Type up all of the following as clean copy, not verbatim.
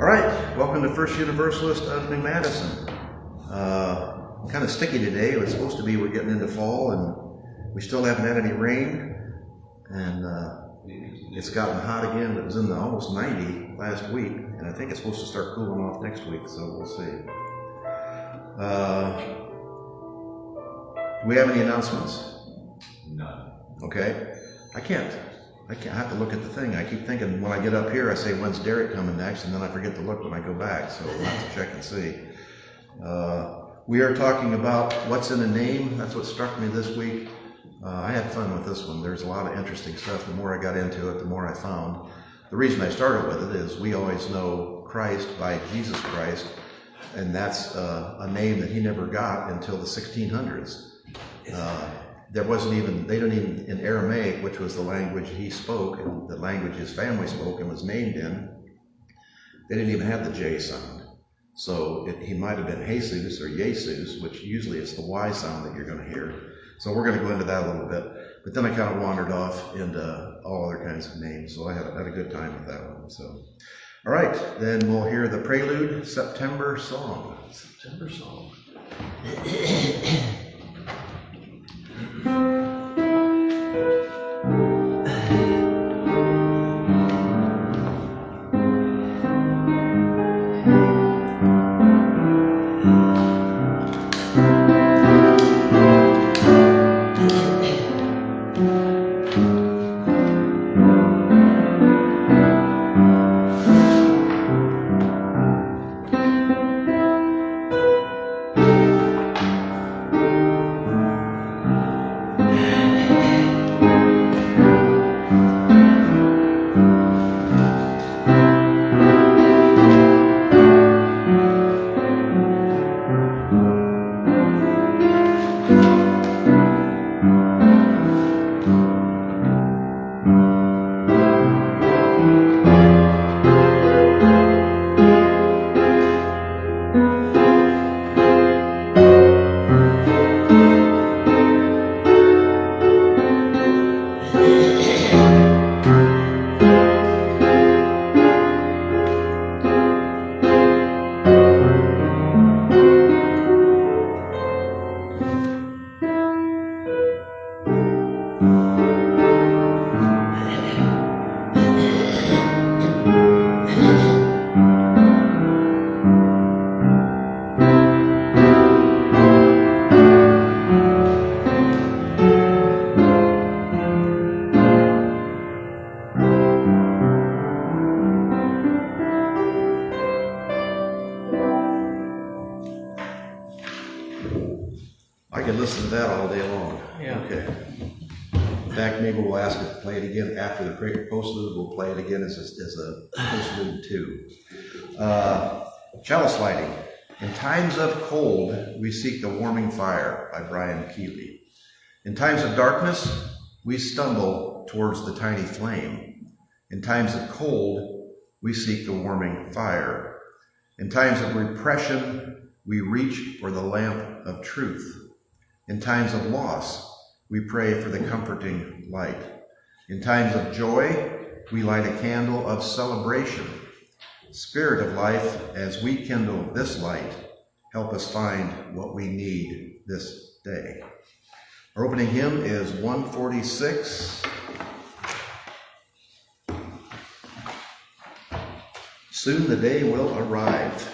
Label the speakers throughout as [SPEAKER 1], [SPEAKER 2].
[SPEAKER 1] All right, welcome to First Universalist of New Madison. Kind of sticky today. It was supposed to be we're getting into fall, and we still haven't had any rain. And it's gotten hot again. It was in the almost 90 last week, and I think it's supposed to start cooling off next week, so we'll see. Do we have any announcements?
[SPEAKER 2] None.
[SPEAKER 1] Okay. I have to look at the thing. I keep thinking when I get up here, I say, when's Derek coming next? And then I forget to look when I go back. So we'll have to check and see. We are talking about what's in a name. That's what struck me this week. I had fun with this one. There's a lot of interesting stuff. The more I got into it, the more I found. The reason I started with it is we always know Christ by Jesus Christ. And that's a name that he never got until the 1600s. There wasn't even, they don't even, in Aramaic, which was the language he spoke and the language his family spoke and was named in, they didn't even have the J sound. So he might have been Jesus or Jesus, which usually is the Y sound that you're going to hear. So we're going to go into that a little bit. But then I kind of wandered off into all other kinds of names. So I had a good time with that one. So, all right, then we'll hear the prelude, September Song.
[SPEAKER 2] September Song.
[SPEAKER 1] I could listen to that all day long.
[SPEAKER 2] Yeah.
[SPEAKER 1] Okay. In fact, maybe we'll ask it to play it again after the postlude. We'll play it again as a postlude too. Chalice lighting. In times of cold, we seek the warming fire by Brian Keeley. In times of darkness, we stumble towards the tiny flame. In times of cold, we seek the warming fire. In times of repression, we reach for the lamp of truth. In times of loss, we pray for the comforting light. In times of joy, we light a candle of celebration. Spirit of life, as we kindle this light, help us find what we need this day. Our opening hymn is 146. Soon the day will arrive.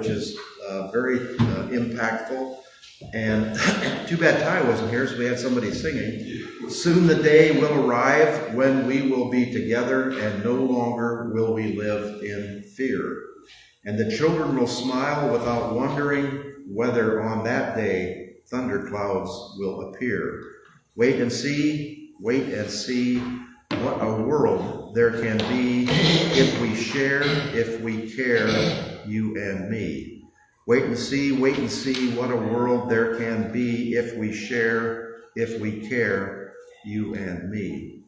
[SPEAKER 1] which is very impactful. And too bad Ty wasn't here, so we had somebody singing. Soon the day will arrive when we will be together, and no longer will we live in fear. And the children will smile without wondering whether on that day thunderclouds will appear. Wait and see what a world there can be if we share, if we care, you and me. Wait and see what a world there can be if we share, if we care, you and me.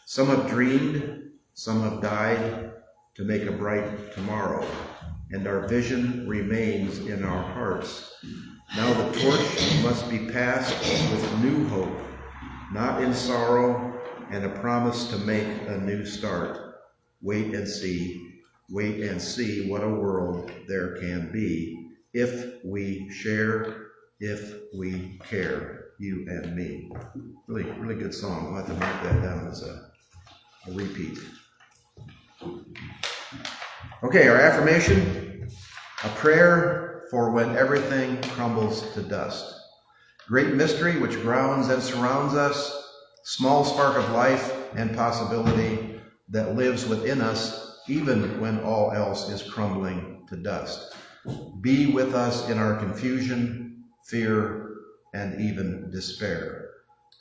[SPEAKER 1] Some have dreamed, some have died to make a bright tomorrow, and our vision remains in our hearts. Now the torch must be passed with new hope, not in sorrow, and a promise to make a new start. Wait and see what a world there can be if we share, if we care, you and me. Really, really good song. I'll have to mark that down as a repeat. Okay, our affirmation, a prayer for when everything crumbles to dust. Great mystery which grounds and surrounds us, small spark of life and possibility that lives within us even when all else is crumbling to dust. Be with us in our confusion, fear, and even despair.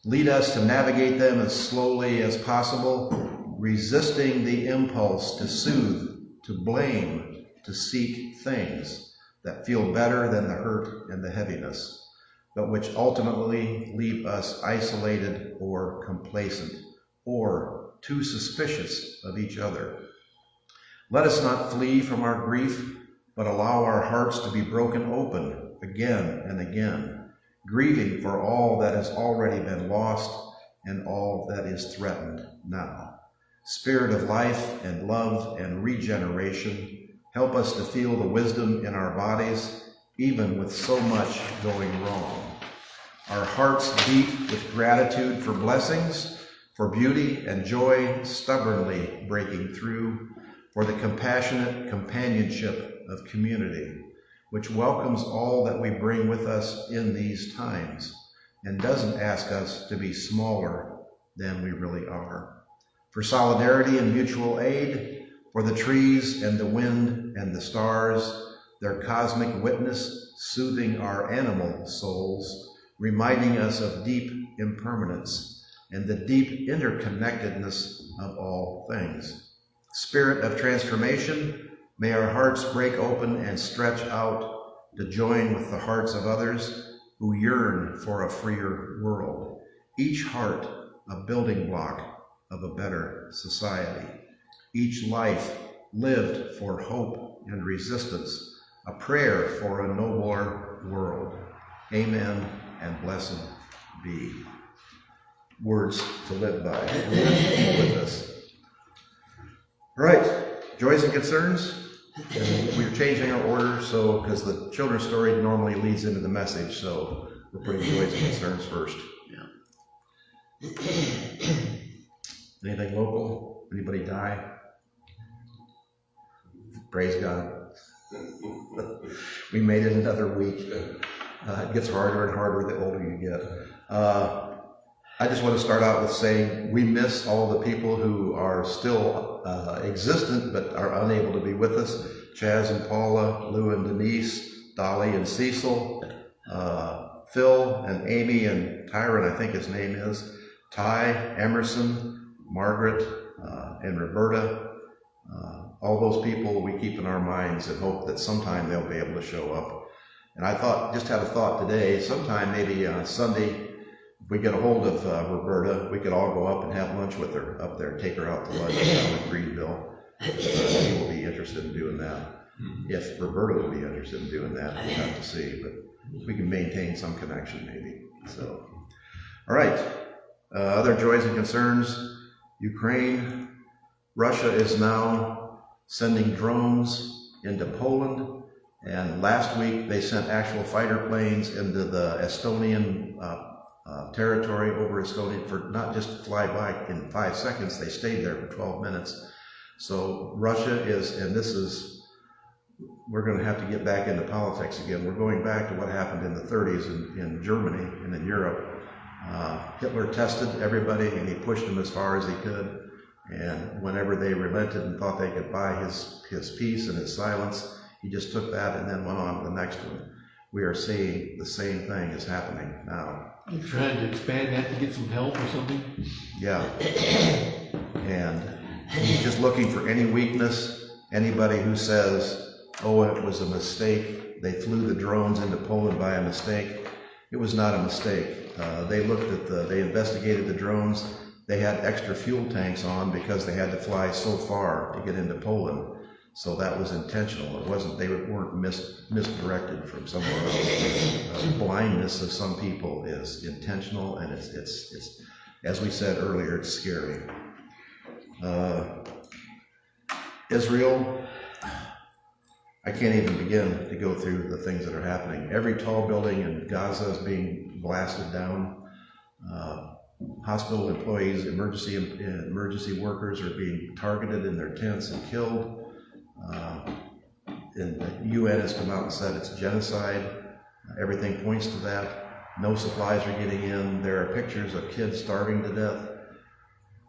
[SPEAKER 1] Lead us to navigate them as slowly as possible, resisting the impulse to soothe, to blame, to seek things that feel better than the hurt and the heaviness, but which ultimately leave us isolated or complacent, or too suspicious of each other. Let us not flee from our grief, but allow our hearts to be broken open again and again, grieving for all that has already been lost and all that is threatened now. Spirit of life and love and regeneration, help us to feel the wisdom in our bodies, even with so much going wrong. Our hearts beat with gratitude for blessings, for beauty and joy stubbornly breaking through, for the compassionate companionship of community, which welcomes all that we bring with us in these times and doesn't ask us to be smaller than we really are. For solidarity and mutual aid, for the trees and the wind and the stars, their cosmic witness soothing our animal souls, reminding us of deep impermanence and the deep interconnectedness of all things. Spirit of transformation, may our hearts break open and stretch out to join with the hearts of others who yearn for a freer world. Each heart a building block of a better society. Each life lived for hope and resistance, a prayer for a nobler world. Amen and blessed be. Words to live by. Be with us. All right, joys and concerns. And we're changing our order, so because the children's story normally leads into the message, so we're putting joys and concerns first. Yeah. Anything local? Anybody die? Praise God. We made it another week. It gets harder and harder the older you get. I just want to start out with saying we miss all the people who are still existent but are unable to be with us. Chaz and Paula, Lou and Denise, Dolly and Cecil, Phil and Amy and Tyron, I think his name is, Ty, Emerson, Margaret, and Roberta. All those people we keep in our minds and hope that sometime they'll be able to show up. And I just had a thought today, sometime maybe Sunday, if we get a hold of Roberta, we could all go up and have lunch with her up there, take her out to lunch down in Greenville. She will be interested in doing that. If Roberta will be interested in doing that, we'll have to see, but we can maintain some connection maybe. So, all right. Other joys and concerns. Ukraine. Russia is now sending drones into Poland, and last week they sent actual fighter planes into the Estonian territory over Estonia for not just to fly by in 5 seconds, they stayed there for 12 minutes. So Russia is, and this is we're going to have to get back into politics again. We're going back to what happened in the 30s in Germany and in Europe. Hitler tested everybody and he pushed them as far as he could. And whenever they relented and thought they could buy his peace and his silence, he just took that and then went on to the next one. We are seeing the same thing is happening now.
[SPEAKER 3] You're trying to expand that to get some help or something?
[SPEAKER 1] Yeah. And he's just looking for any weakness. Anybody who says, oh, it was a mistake, they flew the drones into Poland by a mistake. It was not a mistake. They investigated the drones. They had extra fuel tanks on because they had to fly so far to get into Poland. So that was intentional. It wasn't, they weren't misdirected from somewhere else. Blindness of some people is intentional, and it's as we said earlier, it's scary. Israel, I can't even begin to go through the things that are happening. Every tall building in Gaza is being blasted down. Hospital employees, emergency workers are being targeted in their tents and killed. And the UN has come out and said it's genocide. Everything points to that. No supplies are getting in. There are pictures of kids starving to death.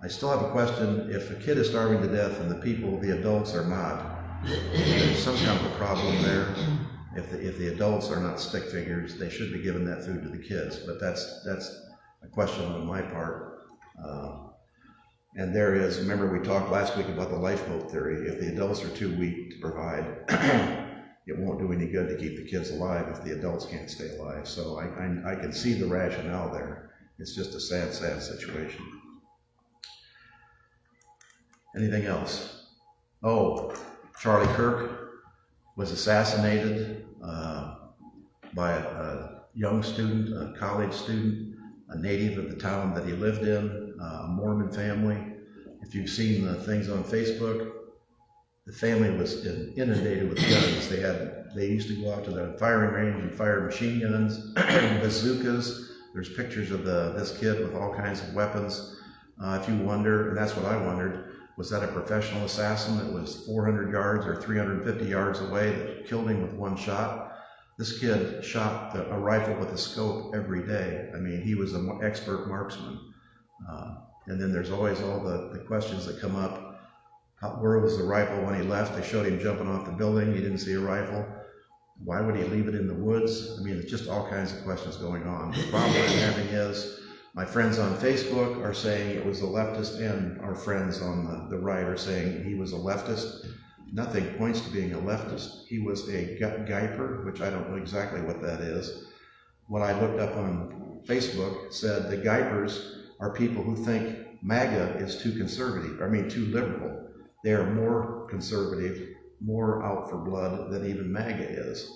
[SPEAKER 1] I still have a question. If a kid is starving to death and the adults are not, there's some kind of a problem there. If the adults are not stick figures, they should be giving that food to the kids. But that's a question on my part. And there is, remember we talked last week about the lifeboat theory. If the adults are too weak to provide, it won't do any good to keep the kids alive if the adults can't stay alive. So I can see the rationale there. It's just a sad, sad situation. Anything else? Oh, Charlie Kirk was assassinated by a young student, a college student, a native of the town that he lived in, a Mormon family. If you've seen the things on Facebook, the family was inundated with guns. They used to go out to the firing range and fire machine guns, bazookas. There's pictures of this kid with all kinds of weapons. If you wonder, and that's what I wondered, was that a professional assassin that was 400 yards or 350 yards away that killed him with one shot? This kid shot a rifle with a scope every day. I mean, he was an expert marksman. And then there's always all the questions that come up. Where was the rifle when he left? They showed him jumping off the building. He didn't see a rifle. Why would he leave it in the woods? I mean, it's just all kinds of questions going on. The problem I'm having is my friends on Facebook are saying it was a leftist, and our friends on the right are saying he was a leftist. Nothing points to being a leftist. He was a guyper, which I don't know exactly what that is. What I looked up on Facebook said the guypers are people who think MAGA is too conservative, too liberal. They are more conservative, more out for blood than even MAGA is.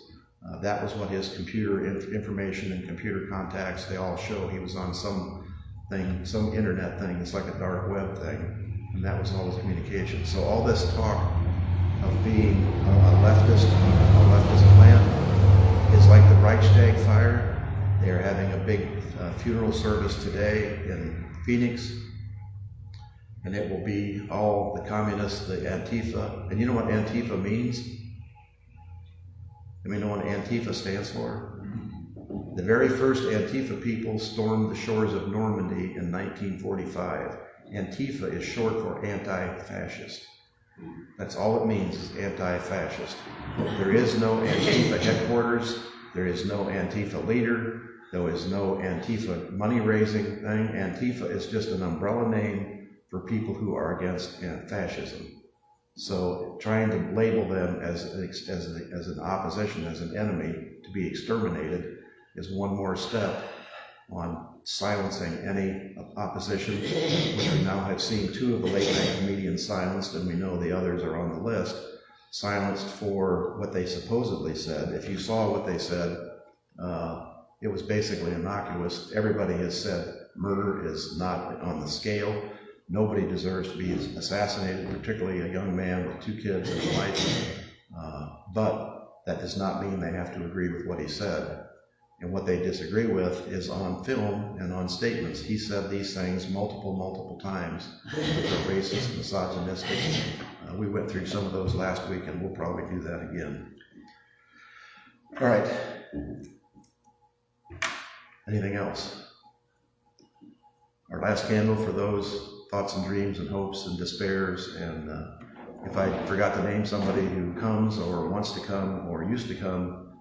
[SPEAKER 1] That was what his computer information and computer contacts, they all show. He was on some internet thing. It's like a dark web thing. And that was all his communication. So all this talk of being a leftist plan is like the Reichstag fire. They are having a big funeral service today in Phoenix. And it will be all the communists, the Antifa. And you know what Antifa means? You know what Antifa stands for? The very first Antifa people stormed the shores of Normandy in 1945. Antifa is short for anti-fascist. That's all it means, is anti-fascist. There is no Antifa headquarters. There is no Antifa leader. There is no Antifa money-raising thing. Antifa is just an umbrella name for people who are against fascism. So trying to label them as an opposition, as an enemy to be exterminated, is one more step on silencing any opposition, which we now have seen 2 of the late-night comedians silenced, and we know the others are on the list, silenced for what they supposedly said. If you saw what they said, it was basically innocuous. Everybody has said murder is not on the scale. Nobody deserves to be assassinated, particularly a young man with 2 kids and a wife. But that does not mean they have to agree with what he said. And what they disagree with is on film and on statements. He said these things multiple times. They're racist, misogynistic, We went through some of those last week, and we'll probably do that again. All right. Anything else? Our last candle for those thoughts and dreams and hopes and despairs. And if I forgot to name somebody who comes or wants to come or used to come,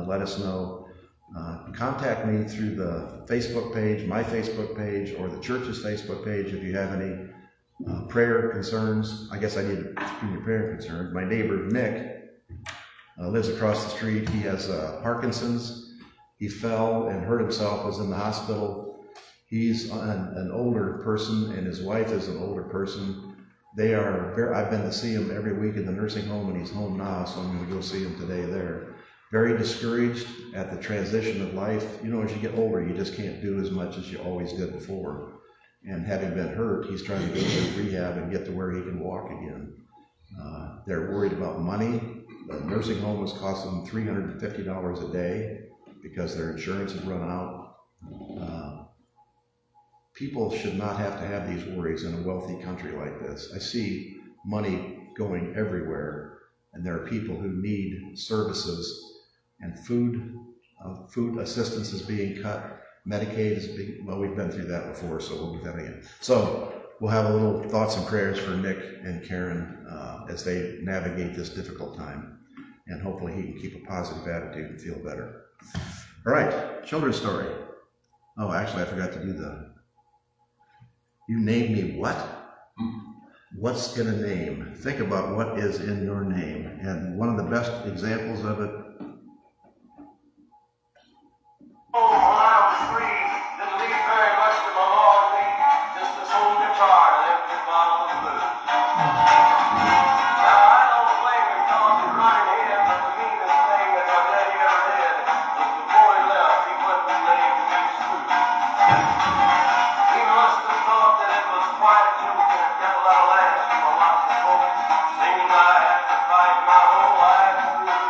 [SPEAKER 1] let us know. Contact me through the Facebook page, my Facebook page, or the church's Facebook page if you have any prayer concerns. I guess I need to screen your prayer concerns. My neighbor, Nick, lives across the street. He has Parkinson's. He fell and hurt himself, was in the hospital. He's an older person, and his wife is an older person. I've been to see him every week in the nursing home, and he's home now, so I'm going to go see him today there. Very discouraged at the transition of life. You know, as you get older, you just can't do as much as you always did before. And having been hurt, he's trying to go through rehab and get to where he can walk again. They're worried about money. The nursing home was costing them $350 a day because their insurance had run out. People should not have to have these worries in a wealthy country like this. I see money going everywhere, and there are people who need services, and food assistance is being cut. Medicaid is being, well, we've been through that before, so we'll do that again. So we'll have a little thoughts and prayers for Nick and Karen as they navigate this difficult time. And hopefully he can keep a positive attitude and feel better. All right, children's story. Oh, actually, I forgot to do you named me what? What's in a name? Think about what is in your name. And one of the best examples of it.
[SPEAKER 4] Oh, when I was free, didn't leave very much to my Lord and me, just this old guitar and an empty bottle of booze. Now, I don't blame him cause he's running in, but the meanest thing that my daddy ever did was before he left, he went and named me Scrooge. He must have thought that it was quite a joke and a devil out of laughs for lots of folks, singing I have to fight my whole life through.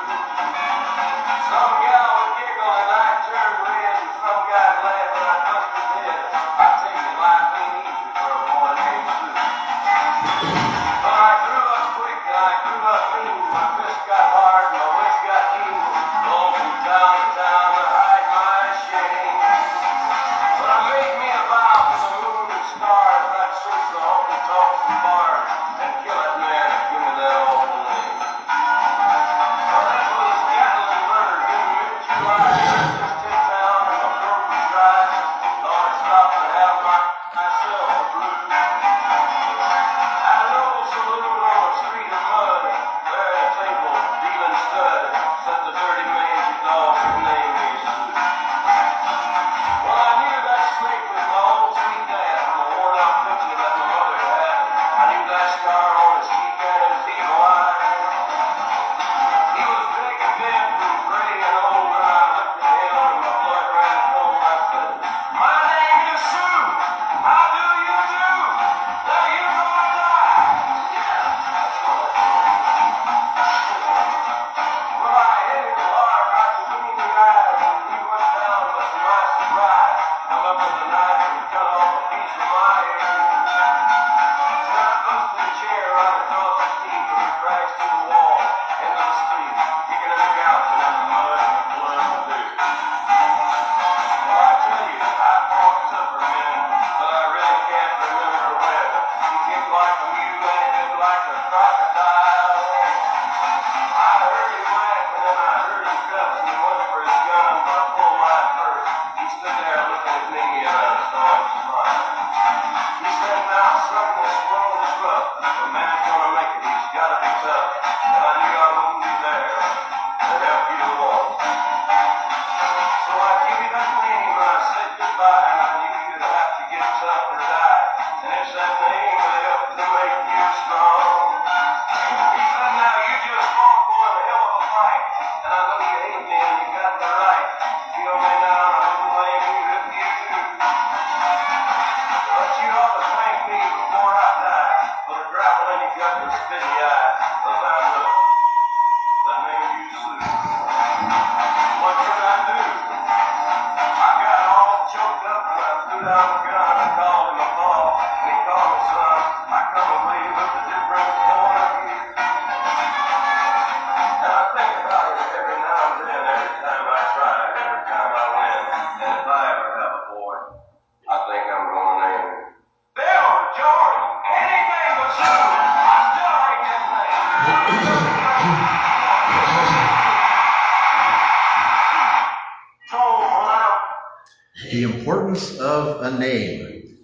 [SPEAKER 1] The importance of a name.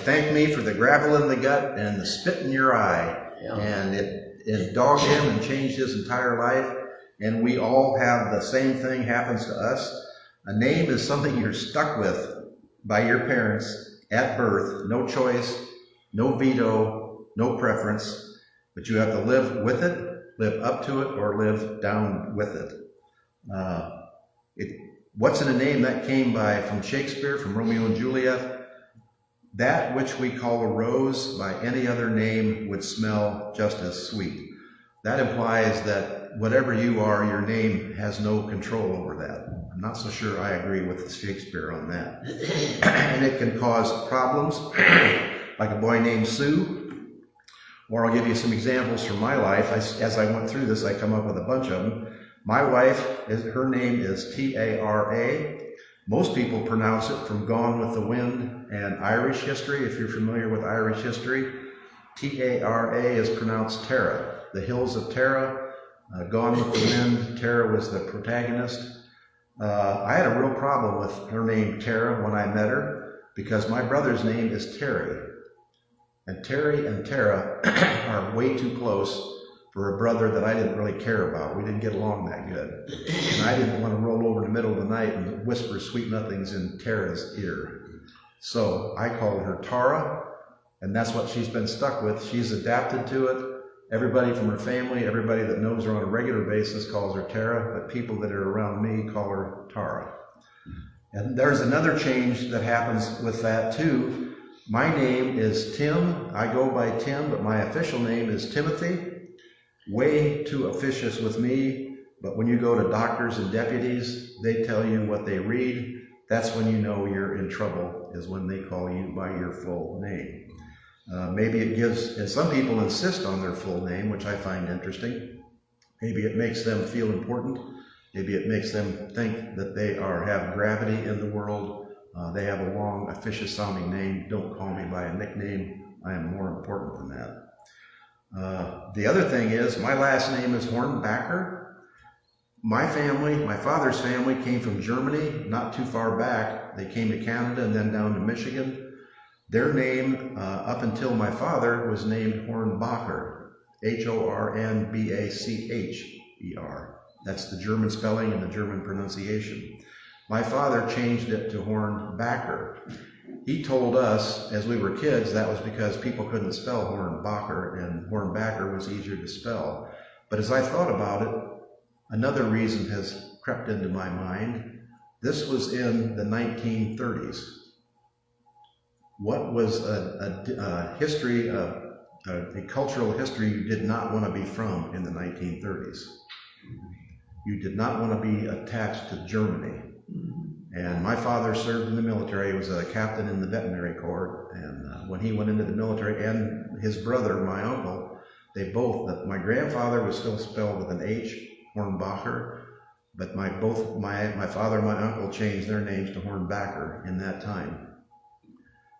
[SPEAKER 1] Thank me for the gravel in the gut and the spit in your eye.
[SPEAKER 5] Yeah.
[SPEAKER 1] And it dogged him and changed his entire life. And we all have the same thing happens to us. A name is something you're stuck with by your parents at birth. No choice, no veto, no preference. But you have to live with it, live up to it, or live down with it. What's in a name? That came from Shakespeare, from Romeo and Juliet. That which we call a rose by any other name would smell just as sweet. That implies that whatever you are, your name has no control over that. I'm not so sure I agree with Shakespeare on that. And it can cause problems, like a boy named Sue. Or I'll give you some examples from my life. As I went through this, I come up with a bunch of them. My wife, her name is Tara. Most people pronounce it from Gone with the Wind and Irish history. If you're familiar with Irish history, Tara is pronounced Tara. The Hills of Tara, Gone with the Wind, Tara was the protagonist. I had a real problem with her name Tara when I met her, because my brother's name is Terry. And Terry and Tara are way too close for a brother that I didn't really care about. We didn't get along that good. And I didn't want to roll over in the middle of the night and whisper sweet nothings in Tara's ear. So I called her Tara, and that's what she's been stuck with. She's adapted to it. Everybody from her family, everybody that knows her on a regular basis calls her Tara, but people that are around me call her Tara. And there's another change that happens with that too. My name is Tim. I go by Tim, but my official name is Timothy. Way too officious with me, but when you go to doctors and deputies, they tell you what they read. That's when you know you're in trouble, is when they call you by your full name. Maybe it gives, and some people insist on their full name, which I find interesting. Maybe it makes them feel important. Maybe it makes them think that they have gravity in the world. They have a long, officious sounding name. Don't call me by a nickname. I am more important than that. The other thing is, my last name is Hornbacher. My family, my father's family, came from Germany, not too far back. They came to Canada and then down to Michigan. Their name, up until my father, was named Hornbacher, Hornbacher. That's the German spelling and the German pronunciation. My father changed it to Hornbacher. He told us, as we were kids, that was because people couldn't spell Hornbacher, and Hornbacher was easier to spell. But as I thought about it, another reason has crept into my mind. This was in the 1930s. What was a history, a cultural history you did not want to be from in the 1930s? You did not want to be attached to Germany. And my father served in the military. He was a captain in the veterinary corps. And when he went into the military, and his brother, my uncle, they both, my grandfather was still spelled with an H, Hornbacher, but my father and my uncle changed their names to Hornbacher in that time.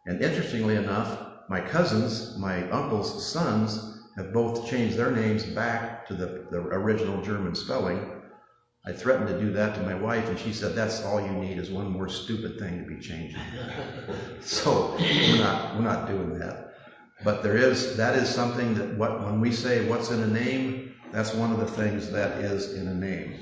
[SPEAKER 1] And interestingly enough, my cousins, my uncle's sons, have both changed their names back to the original German spelling. I threatened to do that to my wife, and she said, that's all you need is one more stupid thing to be changing. So we're not doing that. But that is something that when we say what's in a name, that's one of the things that is in a name.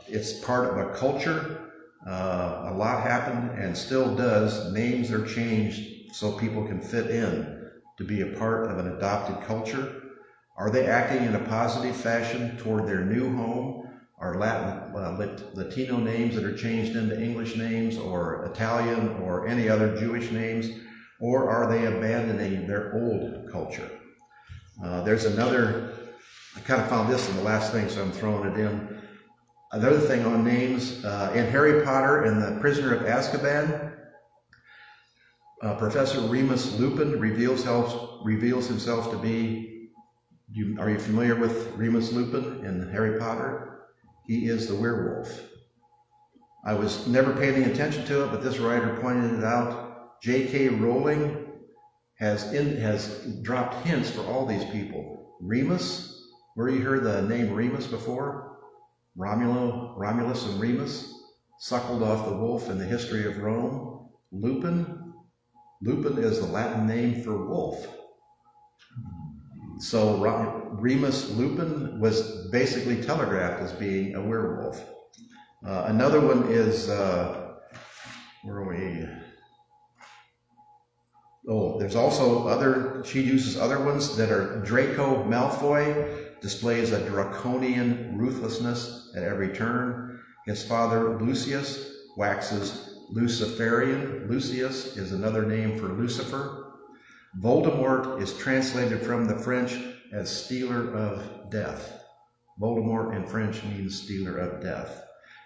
[SPEAKER 1] It's part of a culture. A lot happened and still does. Names are changed so people can fit in to be a part of an adopted culture. Are they acting in a positive fashion toward their new home? Are Latino names that are changed into English names, or Italian, or any other Jewish names? Or are they abandoning their old culture? There's another, I kind of found this in the last thing, so I'm throwing it in. Another thing on names, in Harry Potter and the Prisoner of Azkaban, Professor Remus Lupin reveals himself to be, are you familiar with Remus Lupin in Harry Potter? He is the werewolf. I was never paying any attention to it, but this writer pointed it out. J.K. Rowling has dropped hints for all these people. Remus, where you heard the name Remus before? Romulus and Remus. suckled off the wolf in the history of Rome. Lupin. Lupin is the Latin name for wolf. So Remus Lupin was basically telegraphed as being a werewolf. Another one is, where are we? Oh, there's also she uses other ones that are Draco Malfoy, displays a draconian ruthlessness at every turn. His father, Lucius, waxes Luciferian. Lucius is another name for Lucifer. Voldemort is translated from the French as stealer of death. Voldemort in French means stealer of death.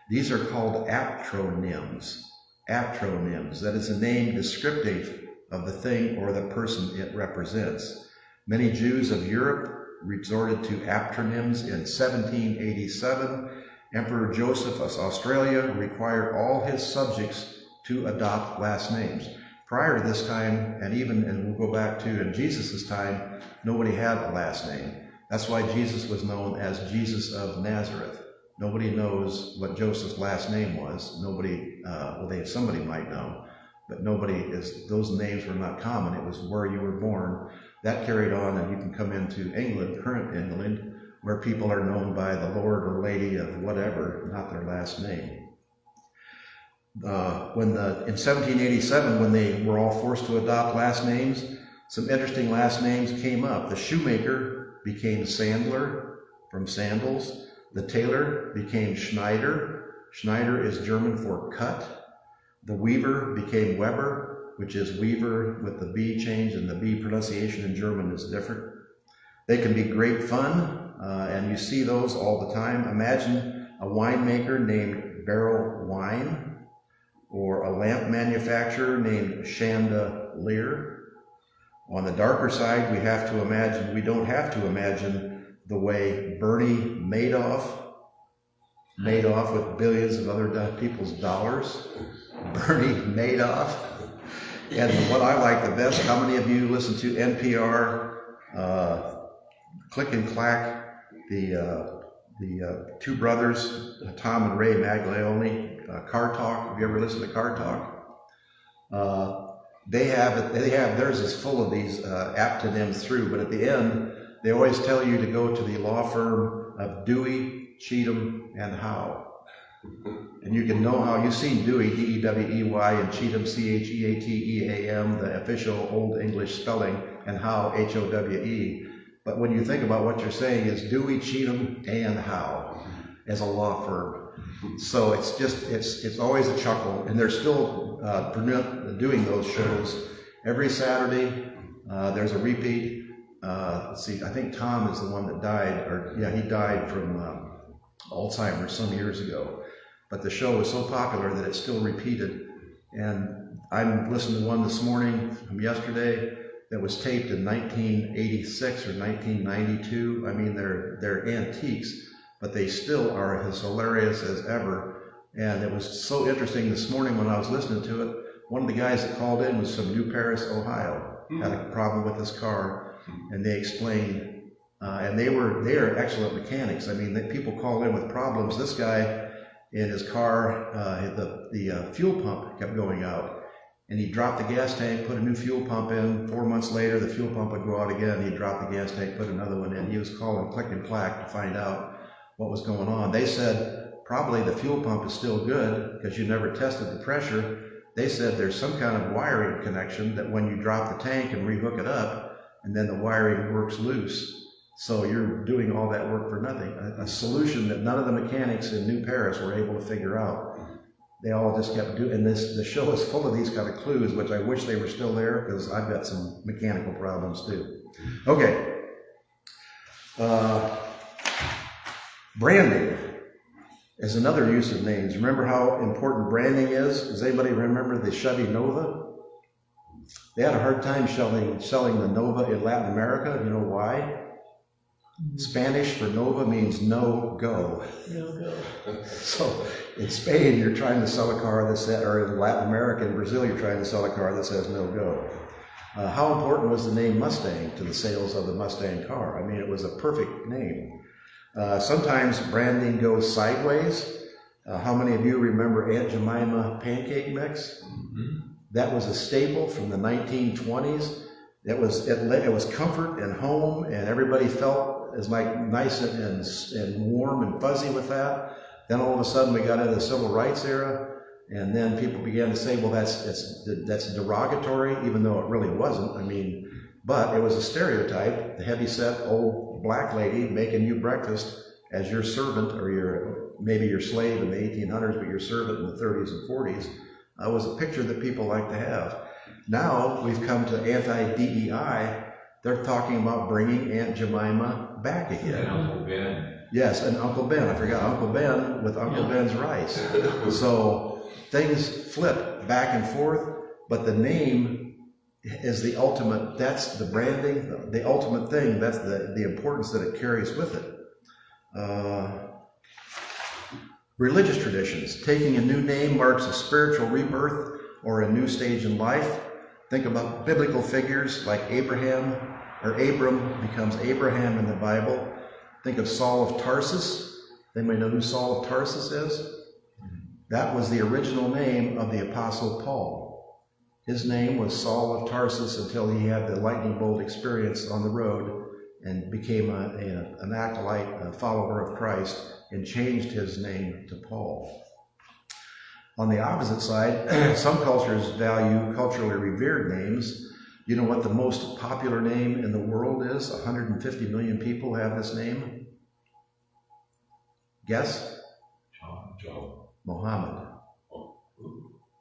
[SPEAKER 1] These are called aptronyms. Aptronyms, that is a name descriptive of the thing or the person it represents. Many Jews of Europe resorted to aptronyms in 1787. Emperor Joseph of Australia required all his subjects to adopt last names. Prior to this time, and we'll go back to in Jesus' time, nobody had a last name. That's why Jesus was known as Jesus of Nazareth. Nobody knows what Joseph's last name was. Nobody, somebody might know, but those names were not common. It was where you were born. That carried on, and you can come into England, current England, where people are known by the Lord or Lady of whatever, not their last name. In 1787, when they were all forced to adopt last names, some interesting last names came up. The shoemaker became Sandler, from sandals. The tailor became Schneider. Schneider is German for cut. The weaver became Weber, which is weaver with the B change, and the B pronunciation in German is different. They can be great fun, and you see those all the time. Imagine a winemaker named Barrel Wine, or a lamp manufacturer named Chandelier. On the darker side, we don't have to imagine the way Bernie Madoff made off with billions of other people's dollars. Bernie Madoff. And what I like the best, how many of you listen to NPR, Click and Clack, the two brothers, Tom and Ray Maglione, Car Talk? Have you ever listened to Car Talk? They have theirs is full of these aptonyms through, but at the end, they always tell you to go to the law firm of Dewey, Cheatham, and Howe. And you can know how you've seen Dewey, D-E-W-E-Y, and Cheatham, C-H-E-A-T-E-A-M, the official Old English spelling, and Howe, H-O-W-E. But when you think about what you're saying, is Dewey, Cheatham, and Howe as a law firm. So it's always a chuckle, and they're still doing those shows every Saturday. There's a repeat. Let's see, I think Tom is the one that died, he died from Alzheimer's some years ago. But the show was so popular that it's still repeated. And I'm listening to one this morning from yesterday that was taped in 1986 or 1992. I mean, they're antiques, but they still are as hilarious as ever. And it was so interesting this morning when I was listening to it. One of the guys that called in was from New Paris, Ohio. Had a problem with his car, and they explained, and they are excellent mechanics. I mean, people call in with problems. This guy in his car, the fuel pump kept going out, and he dropped the gas tank, put a new fuel pump in. 4 months later, the fuel pump would go out again. He'd drop the gas tank, put another one in. He was calling Click and Clack to find out what was going on. They said probably the fuel pump is still good because you never tested the pressure. They said there's some kind of wiring connection that when you drop the tank and rehook it up, and then the wiring works loose. So you're doing all that work for nothing. A solution that none of the mechanics in New Paris were able to figure out. They all just kept doing, and the show is full of these kind of clues, which I wish they were still there because I've got some mechanical problems too. Okay. Branding is another use of names. Remember how important branding is? Does anybody remember the Chevy Nova? They had a hard time selling the Nova in Latin America. You know why? Spanish for Nova means no go.
[SPEAKER 5] No go.
[SPEAKER 1] So in Spain, you're trying to sell a car that says, or in Latin America, in Brazil, you're trying to sell a car that says no go. How important was the name Mustang to the sales of the Mustang car? I mean, it was a perfect name. Sometimes branding goes sideways. How many of you remember Aunt Jemima pancake mix? That was a staple from the 1920s. It was comfort and home, and everybody felt as nice and warm and fuzzy with that. Then all of a sudden we got into the civil rights era, and then people began to say, well, that's derogatory, even though it really wasn't. I mean, but it was a stereotype, the heavy-set old black lady making you breakfast as your servant, or maybe your slave in the 1800s, but your servant in the 30s and 40s, was a picture that people like to have. Now we've come to anti-DEI. They're talking about bringing Aunt Jemima back again.
[SPEAKER 2] And Uncle Ben.
[SPEAKER 1] Yes, and Uncle Ben. I forgot Uncle Ben with Uncle Ben's rice. So things flip back and forth, but the name is the ultimate. That's the branding, the ultimate thing. That's the importance that it carries with it. Religious traditions. Taking a new name marks a spiritual rebirth or a new stage in life. Think about biblical figures like Abram becomes Abraham in the Bible. Think of Saul of Tarsus. Anybody know who Saul of Tarsus is? That was the original name of the Apostle Paul. His name was Saul of Tarsus until he had the lightning bolt experience on the road and became an acolyte, a follower of Christ, and changed his name to Paul. On the opposite side, some cultures value culturally revered names. You know what the most popular name in the world is? 150 million people have this name. Guess?
[SPEAKER 2] Joe.
[SPEAKER 1] Muhammad.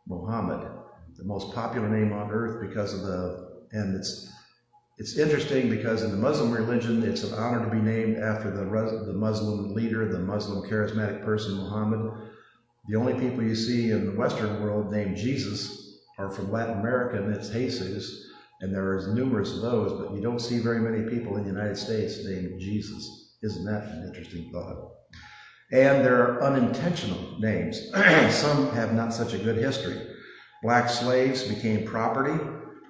[SPEAKER 1] Muhammad, the most popular name on earth because of and it's interesting because in the Muslim religion, it's an honor to be named after the Muslim leader, the Muslim charismatic person, Muhammad. The only people you see in the Western world named Jesus are from Latin America, and it's Jesus, and there is numerous of those, but you don't see very many people in the United States named Jesus. Isn't that an interesting thought? And there are unintentional names. Some have not such a good history. Black slaves became property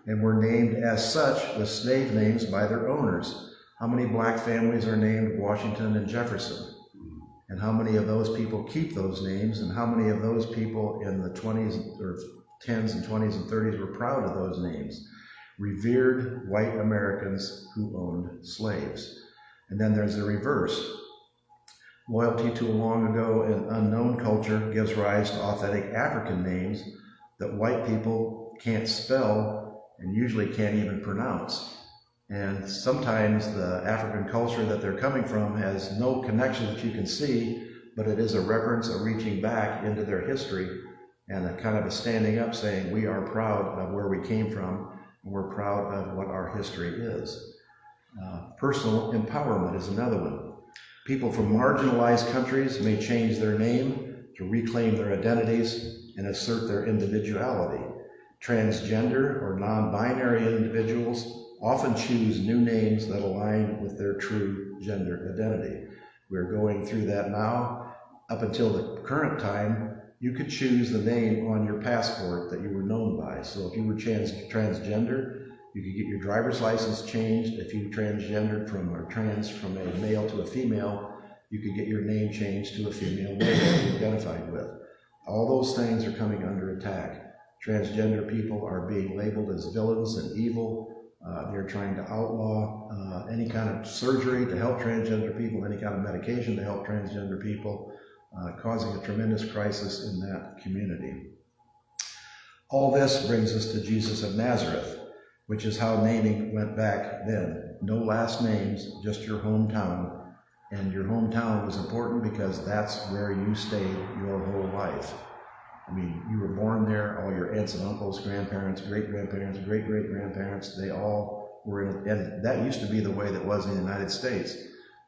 [SPEAKER 1] and were named as such with slave names by their owners. How many black families are named Washington and Jefferson? And how many of those people keep those names? And how many of those people in the 20s or 10s and 20s and 30s were proud of those names? Revered white Americans who owned slaves. And then there's the reverse. Loyalty to a long ago and unknown culture gives rise to authentic African names that white people can't spell and usually can't even pronounce. And sometimes the African culture that they're coming from has no connection that you can see, but it is a reverence, a reaching back into their history, and a kind of a standing up saying, we are proud of where we came from, and we're proud of what our history is. Personal empowerment is another one. People from marginalized countries may change their name to reclaim their identities and assert their individuality. Transgender or non-binary individuals often choose new names that align with their true gender identity. We're going through that now. Up until the current time, you could choose the name on your passport that you were known by. So if you were transgender, you could get your driver's license changed. If you transgendered from a male to a female, you could get your name changed to a female name that you identified with. All those things are coming under attack. Transgender people are being labeled as villains and evil. They're trying to outlaw any kind of surgery to help transgender people, any kind of medication to help transgender people, causing a tremendous crisis in that community. All this brings us to Jesus of Nazareth, which is how naming went back then. No last names, just your hometown. And your hometown was important because that's where you stayed your whole life. I mean, you were born there, all your aunts and uncles, grandparents, great-grandparents, great-great-grandparents, they all were in it. And that used to be the way that was in the United States.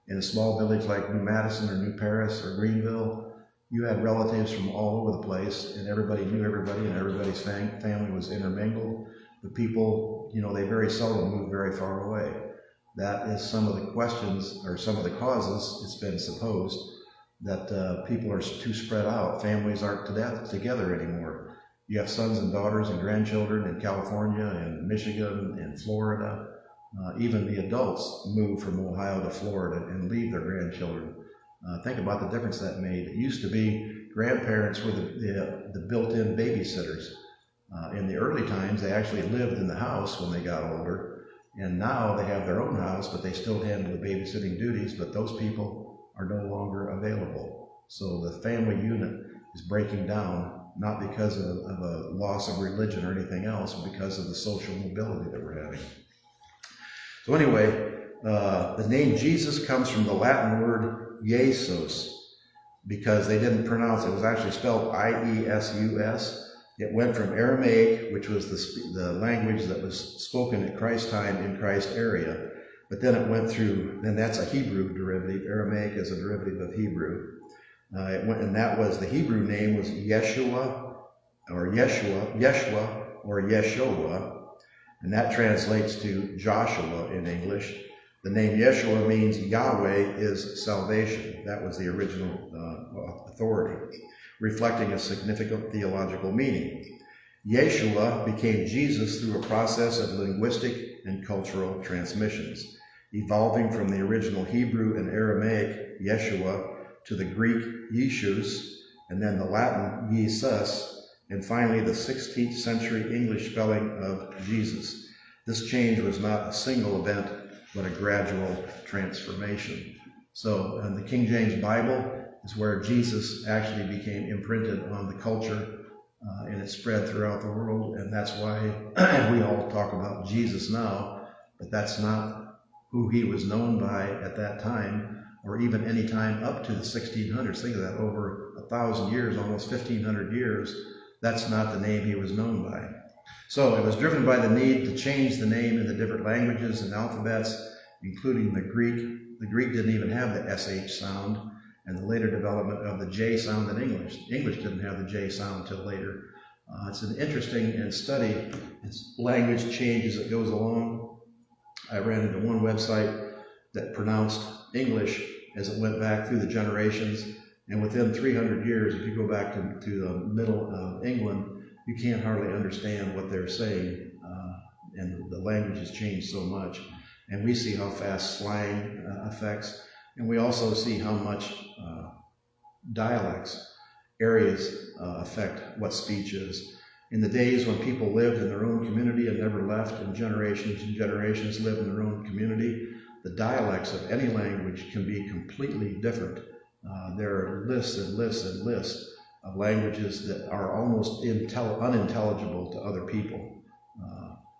[SPEAKER 1] In a small village like New Madison or New Paris or Greenville, you had relatives from all over the place, and everybody knew everybody, and everybody's family was intermingled. The people, they very seldom moved very far away. That is some of the questions, or some of the causes, it's been supposed, that people are too spread out. Families aren't together anymore. You have sons and daughters and grandchildren in California and Michigan and Florida. Even the adults move from Ohio to Florida and leave their grandchildren. Think about the difference that made. It used to be grandparents were the built-in babysitters. In the early times, they actually lived in the house when they got older, and now they have their own house, but they still handle the babysitting duties, but those people are no longer available. So the family unit is breaking down, not because of a loss of religion or anything else, but because of the social mobility that we're having. So anyway, the name Jesus comes from the Latin word Jesus, because they didn't pronounce it. It was actually spelled I-E-S-U-S. It went from Aramaic, which was the language that was spoken at Christ's time in Christ area, but then it went through, and that's a Hebrew derivative. Aramaic is a derivative of Hebrew. And that was, the Hebrew name was Yeshua, or Yeshua, and that translates to Joshua in English. The name Yeshua means Yahweh is salvation. That was the original authority, reflecting a significant theological meaning. Yeshua became Jesus through a process of linguistic and cultural transmissions, evolving from the original Hebrew and Aramaic Yeshua to the Greek Yeshus, and then the Latin Jesus, and finally the 16th century English spelling of Jesus. This change was not a single event, but a gradual transformation. So in the King James Bible is where Jesus actually became imprinted on the culture, and it spread throughout the world, and that's why we all talk about Jesus now, but that's not who he was known by at that time, or even any time up to the 1600s. Think of that, over 1,000 years, almost 1,500 years, that's not the name he was known by. So it was driven by the need to change the name in the different languages and alphabets, including the Greek. The Greek didn't even have the SH sound, and the later development of the J sound in English. English didn't have the J sound until later. It's an interesting study. It's language change as it goes along. I ran into one website that pronounced English as it went back through the generations, and within 300 years, if you go back to the middle of England, you can't hardly understand what they're saying, and the language has changed so much. And we see how fast slang affects, and we also see how much dialects, areas affect what speech is. In the days when people lived in their own community and never left, and generations lived in their own community, the dialects of any language can be completely different. There are lists and lists and lists of languages that are almost unintelligible to other people.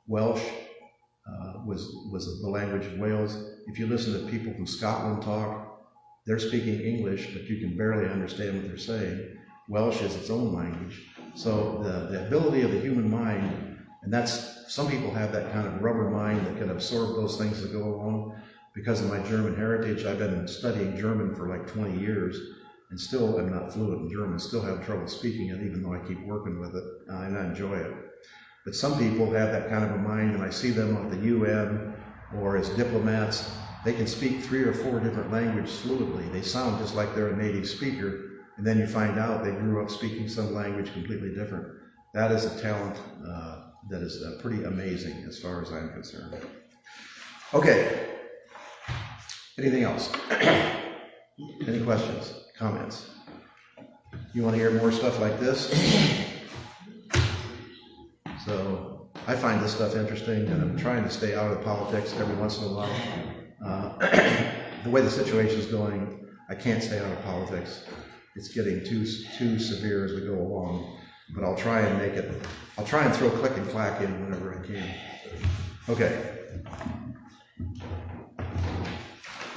[SPEAKER 1] Welsh was the language of Wales. If you listen to people from Scotland talk, they're speaking English, but you can barely understand what they're saying. Welsh is its own language. So the ability of the human mind, and that's, some people have that kind of rubber mind that can absorb those things that go along. Because of my German heritage, I've been studying German for like 20 years, and still am not fluent in German, still have trouble speaking it, even though I keep working with it, and I enjoy it. But some people have that kind of a mind, and I see them at the UN or as diplomats. They can speak 3 or 4 different languages fluently. They sound just like they're a native speaker, and then you find out they grew up speaking some language completely different. That is a talent that is pretty amazing as far as I'm concerned. Okay. Anything else? Any questions, comments? You want to hear more stuff like this? So I find this stuff interesting, and I'm trying to stay out of the politics every once in a while. The way the situation is going, I can't stay out of politics. It's getting too severe as we go along. But I'll try and throw click and clack in whenever I can. Okay.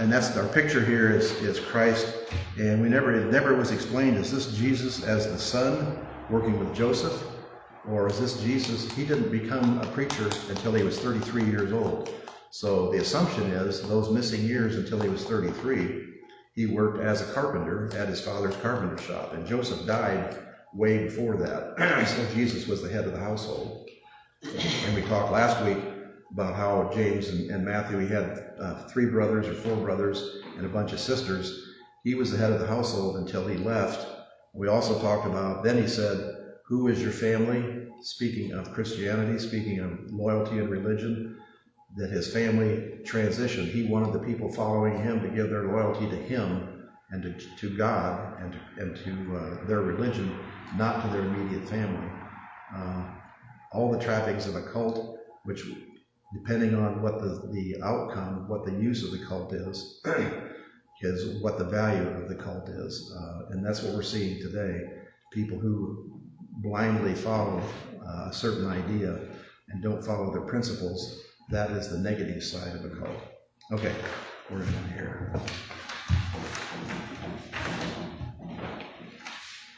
[SPEAKER 1] And that's our picture here is Christ, and it never was explained, is this Jesus as the son working with Joseph, or is this Jesus, he didn't become a preacher until he was 33 years old. So the assumption is those missing years until he was 33, he worked as a carpenter at his father's carpenter shop, and Joseph died way before that. So Jesus was the head of the household. And we talked last week about how James and Matthew, he had 3 brothers or 4 brothers and a bunch of sisters. He was the head of the household until he left. We also talked about, then he said, who is your family? Speaking of Christianity, speaking of loyalty and religion, that his family transitioned. He wanted the people following him to give their loyalty to him, and to God and to their religion, not to their immediate family. All the trappings of a cult, which, depending on what the outcome, what the use of the cult is what the value of the cult is. And that's what we're seeing today. People who blindly follow a certain idea and don't follow their principles, that is the negative side of a cult. Okay, we're in here.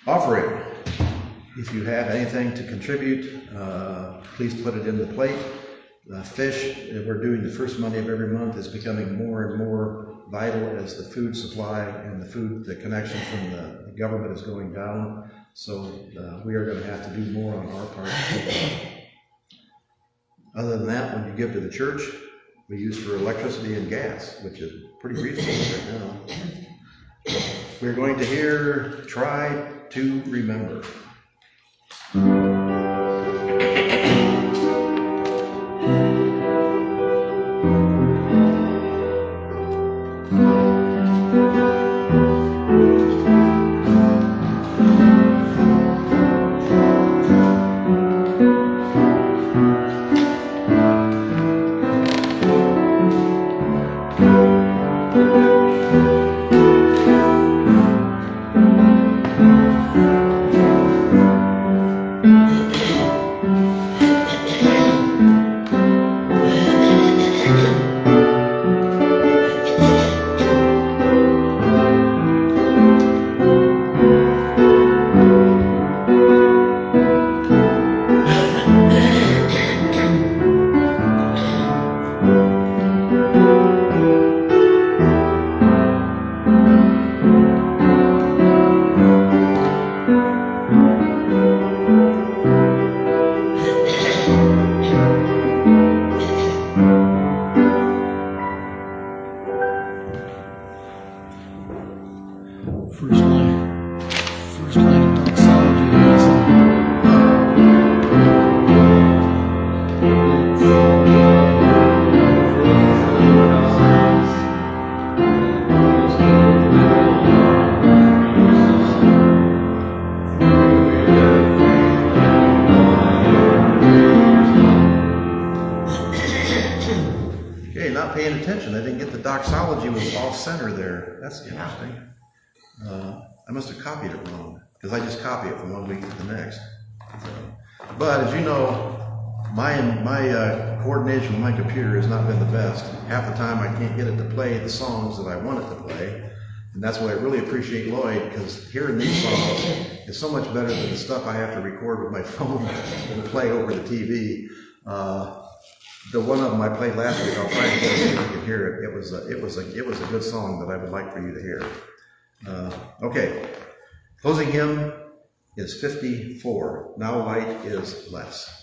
[SPEAKER 1] Offering. If you have anything to contribute, please put it in the plate. Fish, we're doing the first Monday of every month, is becoming more and more vital as the food supply and the connection from the government is going down. So we are going to have to do more on our part. Other than that, when you give to the church, we use for electricity and gas, which is pretty reasonable right now. We're going to hear Try to Remember.
[SPEAKER 3] First line of doxology.
[SPEAKER 1] Okay, not paying attention. I didn't get the doxology was off center there. That's interesting. I must have copied it wrong, because I just copy it from one week to the next. So, but as you know, my coordination with my computer has not been the best. Half the time I can't get it to play the songs that I want it to play. And that's why I really appreciate Lloyd, because hearing these songs is so much better than the stuff I have to record with my phone and play over the TV. The one of them I played last week, I'll try and get it so you can hear it. It was a good song that I would like for you to hear. Okay, closing hymn is 54. Now light is less.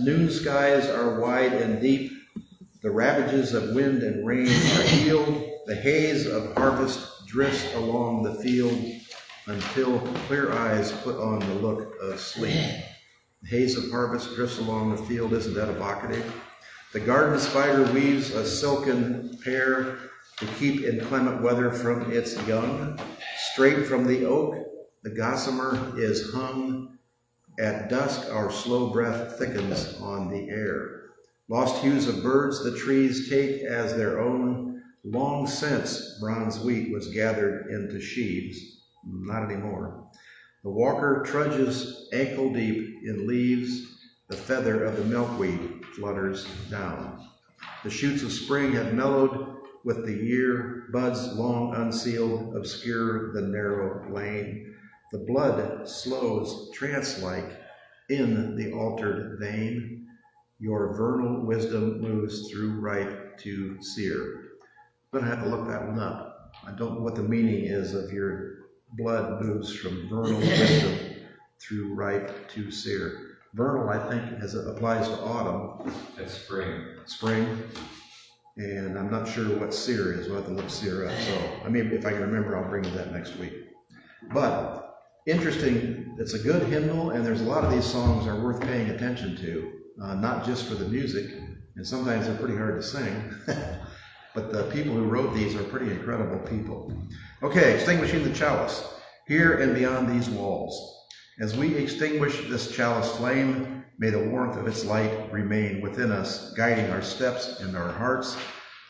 [SPEAKER 1] noon skies are wide and deep, the ravages of wind and rain are healed, the haze of harvest drifts along the field until clear eyes put on the look of sleep. The haze of harvest drifts along the field, isn't that evocative? The garden spider weaves a silken pair to keep inclement weather from its young. Straight from the oak, the gossamer is hung. At dusk, our slow breath thickens on the air. Lost hues of birds the trees take as their own. Long since bronze wheat was gathered into sheaves. Not anymore. The walker trudges ankle deep in leaves. The feather of the milkweed flutters down. The shoots of spring have mellowed with the year. Buds long unsealed obscure the narrow lane. The blood slows trance-like in the altered vein. Your vernal wisdom moves through ripe to sear. I'm going to have to look that one up. I don't know what the meaning is of your blood moves from vernal wisdom through ripe to sear. Vernal, I think, applies to autumn.
[SPEAKER 2] That's spring.
[SPEAKER 1] Spring. And I'm not sure what sear is. We'll have to look sear up. So, I mean, if I can remember, I'll bring you that next week. But, interesting, it's a good hymnal, and there's a lot of these songs are worth paying attention to. Not just for the music, and sometimes they're pretty hard to sing, but the people who wrote these are pretty incredible people. Okay, extinguishing the chalice, here and beyond these walls. As we extinguish this chalice flame, may the warmth of its light remain within us, guiding our steps and our hearts.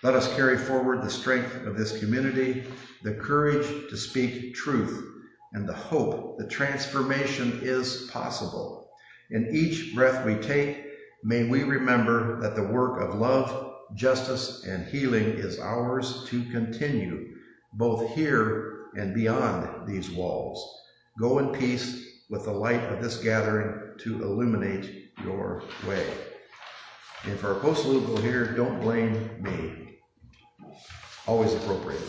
[SPEAKER 1] Let us carry forward the strength of this community, the courage to speak truth, and the hope that transformation is possible. In each breath we take, may we remember that the work of love, justice, and healing is ours to continue, both here and beyond these walls. Go in peace with the light of this gathering to illuminate your way. And for our post-salute here, don't blame me. Always appropriate.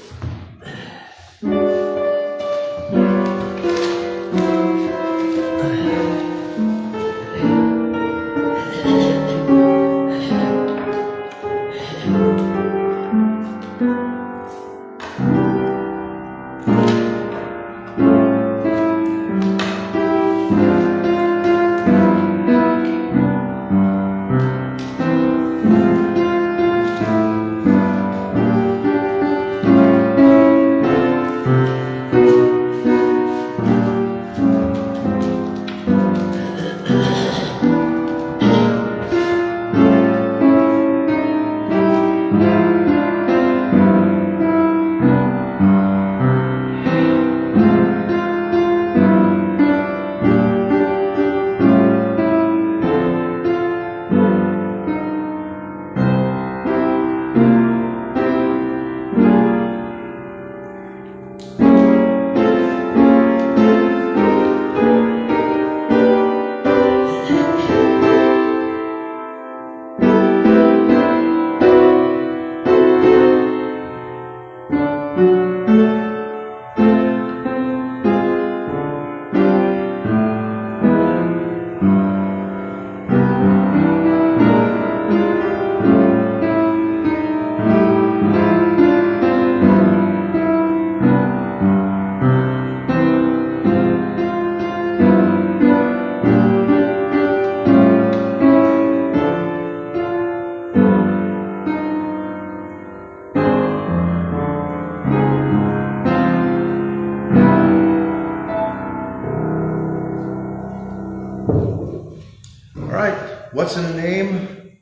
[SPEAKER 1] What's in the name?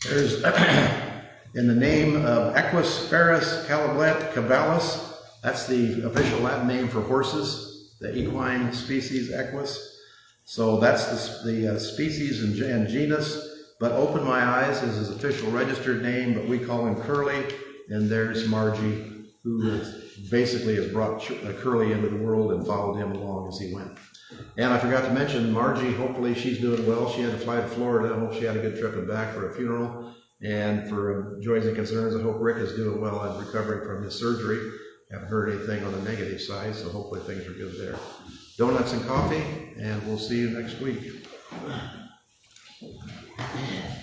[SPEAKER 1] There's in the name of Equus Ferus Cavalus. That's the official Latin name for horses, the equine species Equus. So that's the species and genus. But Open My Eyes is his official registered name, but we call him Curly. And there's Margie, who basically has brought Curly into the world and followed him along as he went. And I forgot to mention Margie, hopefully she's doing well. She had to fly to Florida. I hope she had a good trip and back for a funeral. And for joys and concerns, I hope Rick is doing well and recovering from his surgery. Haven't heard anything on the negative side, so hopefully things are good there. Donuts and coffee, and we'll see you next week.
[SPEAKER 3] Yeah.